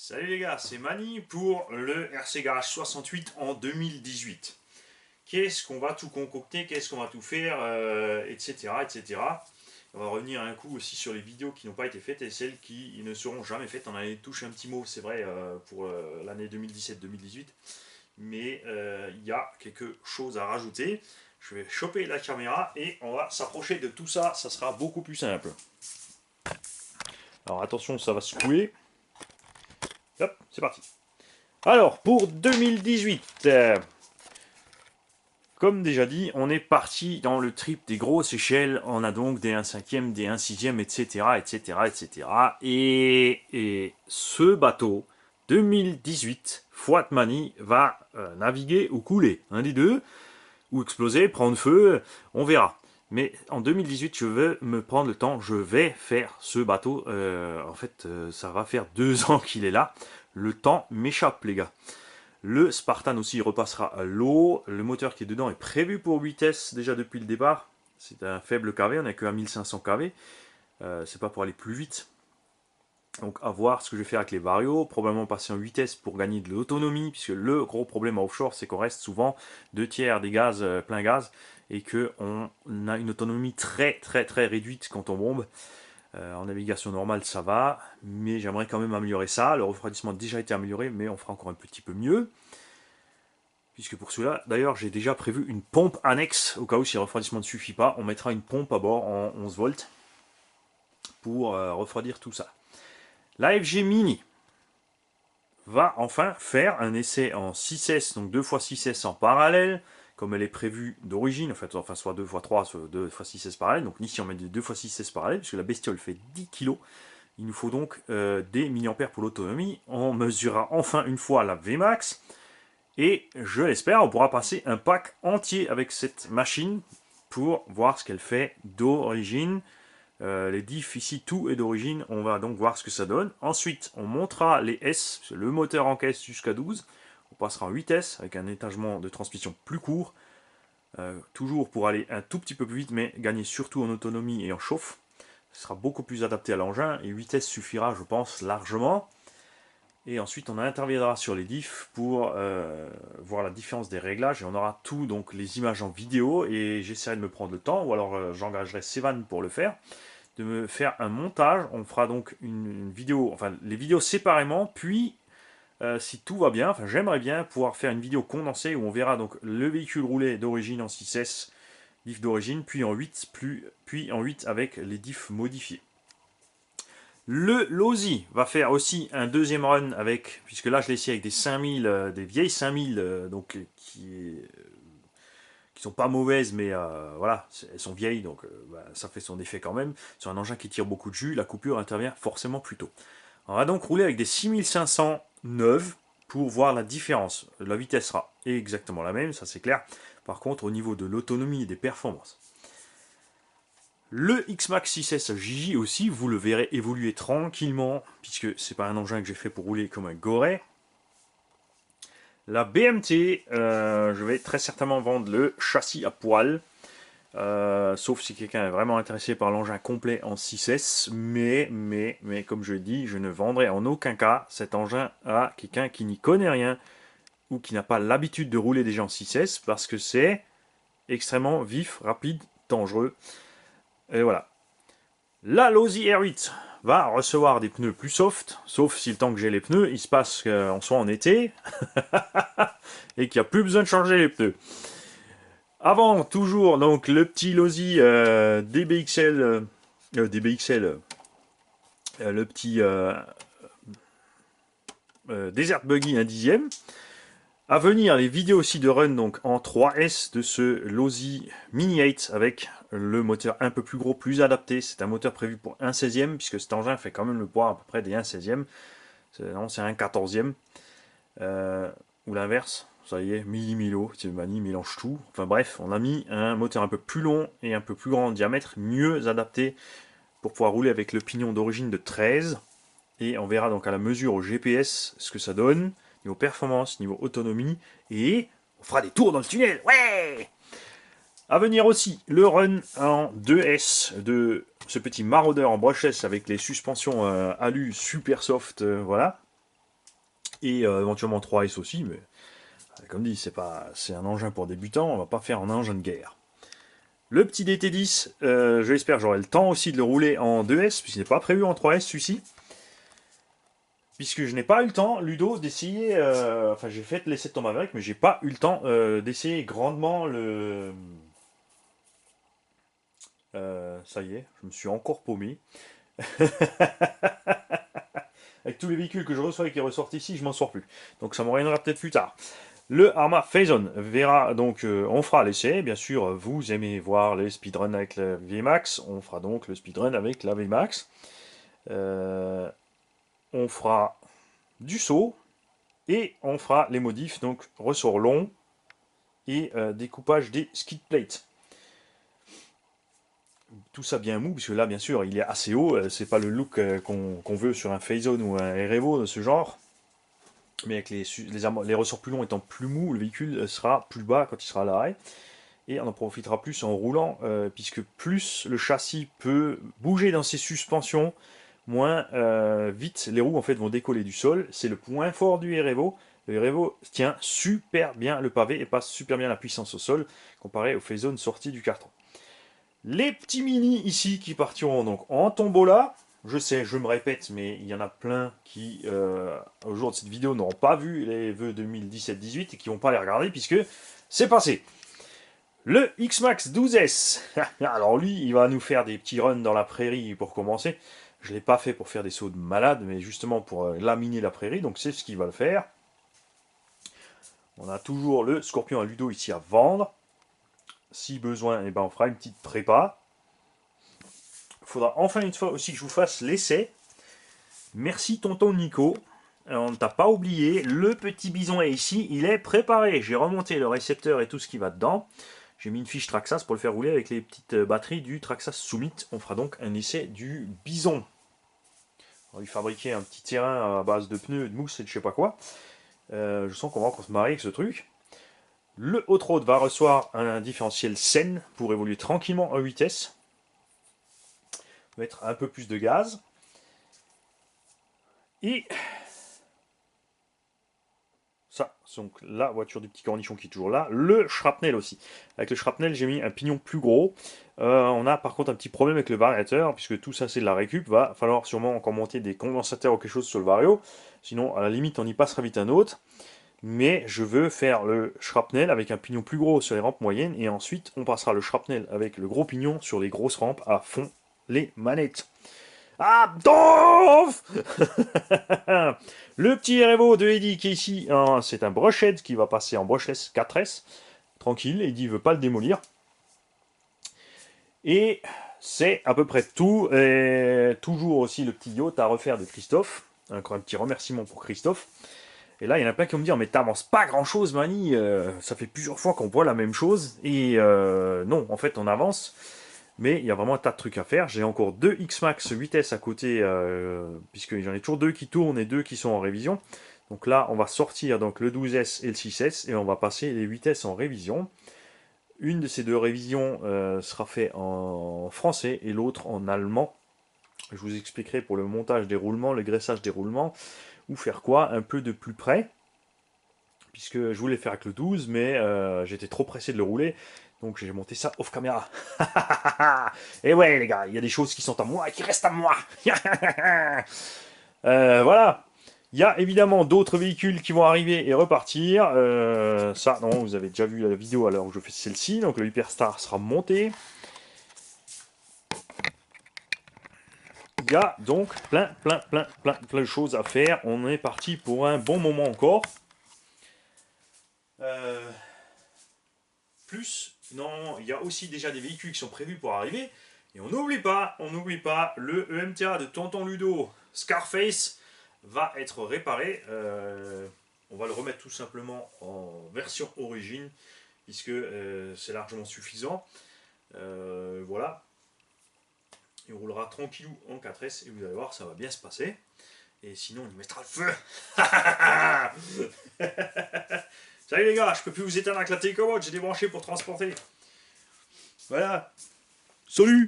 Salut les gars, c'est Mani pour le RC Garage 68 en 2018. Qu'est-ce qu'on va tout concocter, qu'est-ce qu'on va tout faire, etc., etc. On va revenir un coup aussi sur les vidéos qui n'ont pas été faites et celles qui ne seront jamais faites. On avait touché un petit mot, c'est vrai, pour l'année 2017-2018. Mais il y a quelque chose à rajouter. Je vais choper la caméra et on va s'approcher de tout ça. Ça sera beaucoup plus simple. Alors attention, ça va secouer. Hop, c'est parti. Alors, pour 2018, comme déjà dit, on est parti dans le trip des grosses échelles. On a donc des 1/5e, des 1/6e, etc., etc., etc. Et ce bateau, 2018, Fouat Mani, va naviguer ou couler. Un des deux, ou exploser, prendre feu, on verra. Mais en 2018, je veux me prendre le temps, je vais faire ce bateau. En fait, ça va faire 2 ans qu'il est là. Le temps m'échappe, les gars. Le Spartan aussi repassera à l'eau. Le moteur qui est dedans est prévu pour 8S déjà depuis le départ. C'est un faible kV, on n'a que 1500 kV. C'est pas pour aller plus vite. Donc à voir ce que je vais faire avec les varios. Probablement passer en 8S pour gagner de l'autonomie. Puisque le gros problème à offshore, c'est qu'on reste souvent 2/3 des gaz plein gaz. Et qu'on a une autonomie très réduite quand on bombe. En navigation normale, ça va, mais j'aimerais quand même améliorer ça. Le refroidissement a déjà été amélioré, mais on fera encore un petit peu mieux. Puisque pour cela, d'ailleurs, j'ai déjà prévu une pompe annexe, au cas où si le refroidissement ne suffit pas, on mettra une pompe à bord en 11 volts pour refroidir tout ça. La FG Mini va enfin faire un essai en 6S, donc 2x6S en parallèle, comme elle est prévue d'origine, en fait, enfin soit 2x3, soit 2x6S parallèle. Donc ici on met des 2x6S parallèle, puisque la bestiole fait 10 kg. Il nous faut donc des milliampères pour l'autonomie. On mesurera enfin une fois la Vmax. Et je l'espère, on pourra passer un pack entier avec cette machine pour voir ce qu'elle fait d'origine. Les diffs ici, tout est d'origine. On va donc voir ce que ça donne. Ensuite, on montera les S, le moteur en caisse jusqu'à 12. On passera en 8S avec un étagement de transmission plus court. Toujours pour aller un tout petit peu plus vite, mais gagner surtout en autonomie et en chauffe. Ce sera beaucoup plus adapté à l'engin et 8S suffira, je pense, largement. Et ensuite, on interviendra sur les diffs pour voir la différence des réglages. Et on aura tout, donc les images en vidéo. Et j'essaierai de me prendre le temps, ou alors j'engagerai Sevan pour le faire, de me faire un montage. On fera donc une vidéo, enfin les vidéos séparément. Puis, si tout va bien, enfin j'aimerais bien pouvoir faire une vidéo condensée où on verra donc le véhicule rouler d'origine en 6S, diff d'origine, puis en 8, puis en 8 avec les diffs modifiés. Le Losi va faire aussi un deuxième run avec, puisque là je l'ai essayé avec des 5000, des vieilles 5000, donc qui sont pas mauvaises, mais voilà, elles sont vieilles, donc bah, ça fait son effet quand même. Sur un engin qui tire beaucoup de jus, la coupure intervient forcément plus tôt. On va donc rouler avec des 6500 neuves pour voir la différence. La vitesse sera exactement la même, ça c'est clair. Par contre, au niveau de l'autonomie et des performances, le X-Max 6S JJ aussi, vous le verrez évoluer tranquillement, puisque c'est pas un engin que j'ai fait pour rouler comme un goret. La BMT, je vais très certainement vendre le châssis à poil, sauf si quelqu'un est vraiment intéressé par l'engin complet en 6S, mais comme je l'ai dit, je ne vendrai en aucun cas cet engin à quelqu'un qui n'y connaît rien, ou qui n'a pas l'habitude de rouler déjà en 6S, parce que c'est extrêmement vif, rapide, dangereux, et voilà. La Losi R8 va recevoir des pneus plus soft, sauf si le temps que j'ai les pneus, il se passe qu'on soit en été et qu'il n'y a plus besoin de changer les pneus. Avant, toujours, donc le petit Losi DBXL, le petit Desert Buggy 1/10. À venir, les vidéos aussi de run donc en 3S de ce Losi Mini 8 avec le moteur un peu plus gros, plus adapté. C'est un moteur prévu pour 1/16e, puisque cet engin fait quand même le poids à peu près des 1/16e. Non, c'est un 14e. Ou l'inverse. Ça y est, milli-milo, Mani mélange tout. Enfin bref, on a mis un moteur un peu plus long et un peu plus grand en diamètre, mieux adapté pour pouvoir rouler avec le pignon d'origine de 13. Et on verra donc à la mesure au GPS ce que ça donne, niveau performance, niveau autonomie, et on fera des tours dans le tunnel. Ouais! À venir aussi le run en 2S de ce petit maraudeur en brushless avec les suspensions alu super soft, voilà. Et éventuellement 3S aussi, mais comme dit, c'est un engin pour débutants, on va pas faire un engin de guerre. Le petit DT10, je l'espère que j'aurai le temps aussi de le rouler en 2S, puisqu'il n'est pas prévu en 3S celui-ci. Puisque je n'ai pas eu le temps, Ludo, d'essayer. Enfin, j'ai fait l'essai de Tom Maverick, mais j'ai pas eu le temps d'essayer grandement le. Ça y est, je me suis encore paumé. Avec tous les véhicules que je reçois et qui ressortent ici, je m'en sors plus. Donc ça m'orientera peut-être plus tard. Le Arma Phazon verra donc, on fera l'essai. Bien sûr, vous aimez voir les speedruns avec la VMAX. On fera donc le speedrun avec la VMAX. On fera du saut et on fera les modifs, donc ressort long et découpage des skid plates. Tout ça bien mou, puisque là, bien sûr, il est assez haut. C'est pas le look qu'on veut sur un Phazon ou un REVO de ce genre. Mais avec les ressorts plus longs étant plus mous, le véhicule sera plus bas quand il sera à l'arrêt. Et on en profitera plus en roulant, puisque plus le châssis peut bouger dans ses suspensions, moins vite les roues en fait vont décoller du sol. C'est le point fort du REVO. Le REVO tient super bien le pavé et passe super bien la puissance au sol, comparé aux Phazon sorties du carton. Les petits mini ici qui partiront donc en tombola. Je sais, je me répète, mais il y en a plein qui, au jour de cette vidéo, n'auront pas vu les vœux 2017-18 et qui vont pas les regarder puisque c'est passé. Le X-Max 12S. Alors lui, il va nous faire des petits runs dans la prairie pour commencer. Je ne l'ai pas fait pour faire des sauts de malade, mais justement pour laminer la prairie, donc c'est ce qu'il va le faire. On a toujours le Scorpion à Ludo ici à vendre. Si besoin, eh ben on fera une petite prépa. Il faudra enfin une fois aussi que je vous fasse l'essai. Merci tonton Nico. On ne t'a pas oublié, le petit bison est ici, il est préparé. J'ai remonté le récepteur et tout ce qui va dedans. J'ai mis une fiche Traxxas pour le faire rouler avec les petites batteries du Traxxas Summit. On fera donc un essai du bison. On va lui fabriquer un petit terrain à base de pneus, de mousse et de je sais pas quoi. Je sens qu'on va encore se marier avec ce truc. Le hot road va recevoir un différentiel Sen pour évoluer tranquillement en vitesse. Mettre un peu plus de gaz. Et ça, donc la voiture du petit cornichon qui est toujours là. Le shrapnel aussi. Avec le shrapnel, j'ai mis un pignon plus gros. On a par contre un petit problème avec le variateur, puisque tout ça c'est de la récup. Va falloir sûrement encore monter des condensateurs ou quelque chose sur le vario. Sinon, à la limite, on y passera vite un autre. Mais je veux faire le shrapnel avec un pignon plus gros sur les rampes moyennes. Et ensuite, on passera le shrapnel avec le gros pignon sur les grosses rampes à fond les manettes. Ah, donf. Le petit REVO de Eddie qui est ici, hein, c'est un brushhead qui va passer en brushless 4S. Tranquille, Eddie ne veut pas le démolir. Et c'est à peu près tout. Et toujours aussi le petit yacht à refaire de Christophe. Encore un petit remerciement pour Christophe. Et là, il y en a plein qui vont me dire, mais t'avances pas grand-chose, Mani. Ça fait plusieurs fois qu'on voit la même chose. Et non, en fait, on avance. Mais il y a vraiment un tas de trucs à faire. J'ai encore deux X-Max 8S à côté, puisque j'en ai toujours deux qui tournent et deux qui sont en révision. Donc là, on va sortir donc le 12S et le 6S et on va passer les 8S en révision. Une de ces deux révisions sera faite en français et l'autre en allemand. Je vous expliquerai pour le montage des roulements, le graissage des roulements, ou faire quoi un peu de plus près. Puisque je voulais faire avec le 12, mais j'étais trop pressé de le rouler. Donc j'ai monté ça off caméra. Et ouais les gars, il y a des choses qui sont à moi et qui restent à moi. Voilà. Il y a évidemment d'autres véhicules qui vont arriver et repartir. Ça, non, vous avez déjà vu la vidéo à l'heure où je fais celle-ci. Donc le Hyperstar sera monté. Il y a donc plein de choses à faire. On est parti pour un bon moment encore. Plus, non, il y a aussi déjà des véhicules qui sont prévus pour arriver. Et on n'oublie pas, le EMTA de Tonton Ludo, Scarface, va être réparé. On va le remettre tout simplement en version origine, puisque c'est largement suffisant. Voilà. Il roulera tranquillou en 4S, et vous allez voir, ça va bien se passer. Et sinon, on y mettra le feu. Salut les gars, je peux plus vous éteindre avec la télécommande, j'ai débranché pour transporter. Voilà. Salut.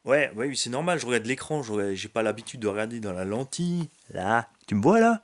Ouais, c'est normal, je regarde l'écran, j'ai pas l'habitude de regarder dans la lentille. Là, tu me vois là?